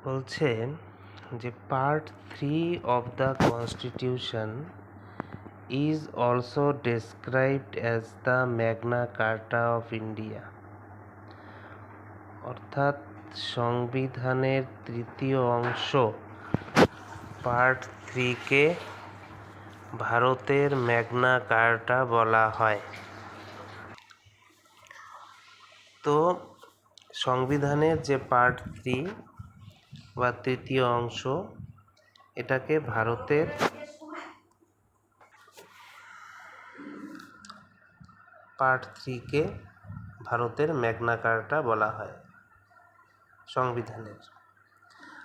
বলছে যে part 3 of the Constitution is also described as the Magna Carta of India। অর্থাৎ সংবিধানের তৃতীয় অংশ পার্ট 3 কে ভারতের ম্যাগনা কার্টা বলা হয়। তো সংবিধানের যে পার্ট 3 বা তৃতীয় অংশ, এটাকে ভারতের পার্ট 3 কে ভারতের ম্যাগনা কার্টা বলা হয় সংবিধানের।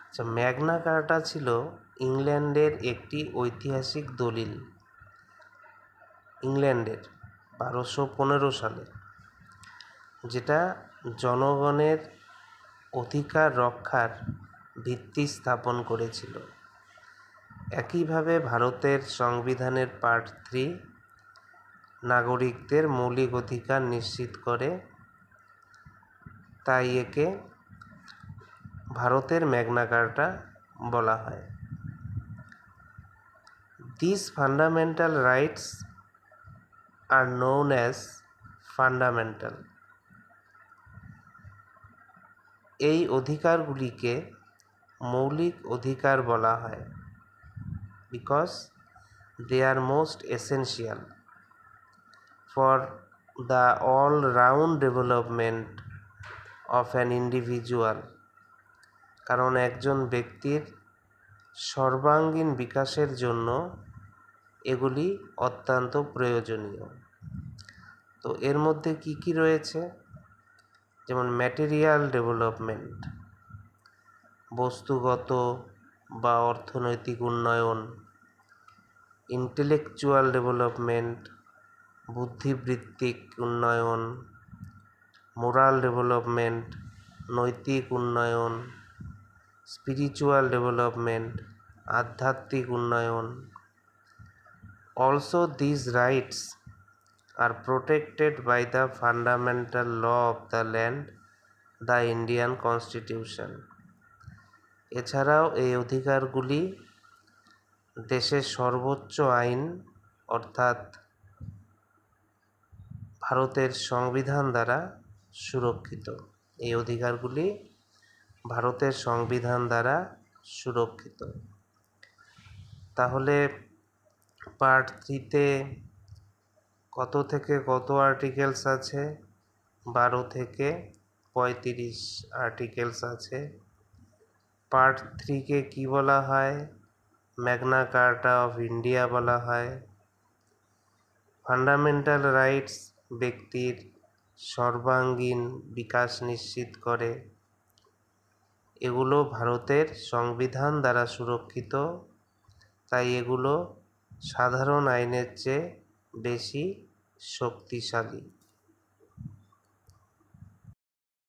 আচ্ছা, ম্যাগনা কার্টা ছিল ইংল্যান্ডের একটি ঐতিহাসিক দলিল। ইংল্যান্ডের 1215 সালে, যেটা জনগণের অধিকার রক্ষার ভিত্তি স্থাপন করেছিল। একইভাবে ভারতের সংবিধানের পার্ট 3 নাগরিকদের মৌলিক অধিকার নিশ্চিত করে, তাই একে ভারতের ম্যাগনা কার্টা বলা হয়। These fundamental rights are known as fundamental। এই অধিকারগুলিকে মৌলিক অধিকার বলা হয়, because they are most essential for the all-round development of an individual। কারণ একজন ব্যক্তির সর্বাঙ্গীন বিকাশের জন্য এগুলি অত্যন্ত প্রয়োজনীয়। তো এর মধ্যে কি কি রয়েছে? যেমন ম্যাটেরিয়াল ডেভেলপমেন্ট, বস্তুগত বা অর্থনৈতিক উন্নয়ন; ইন্টেলেকচুয়াল ডেভেলপমেন্ট, বুদ্ধিবৃত্তিক উন্নয়ন; মোরাল ডেভেলপমেন্ট, নৈতিক উন্নয়ন; স্পিরিচুয়াল ডেভেলপমেন্ট, আধ্যাত্মিক উন্নয়ন। Also, these rights are protected by the fundamental law of the land, the Indian Constitution। এছাড়াও এই অধিকারগুলি দেশের সর্বোচ্চ আইন অর্থাৎ ভারতের সংবিধান দ্বারা সুরক্ষিত। এই অধিকারগুলি ভারতের সংবিধান দ্বারা সুরক্ষিত। তাহলে পার্ট 3-তে কত থেকে কত আর্টিকেলস আছে? 12 থেকে 35 আর্টিকেলস আছে। পার্ট 3-কে কি বলা হয়? ম্যাগনা কার্টা অফ ইন্ডিয়া বলা হয়। ফান্ডামেন্টাল রাইটস ব্যক্তির সর্বাঙ্গীন বিকাশ নিশ্চিত করে। এগুলো ভারতের সংবিধান দ্বারা সুরক্ষিত, তাই এগুলো সাধারণ আইনের চেয়ে বেশি শক্তিশালী।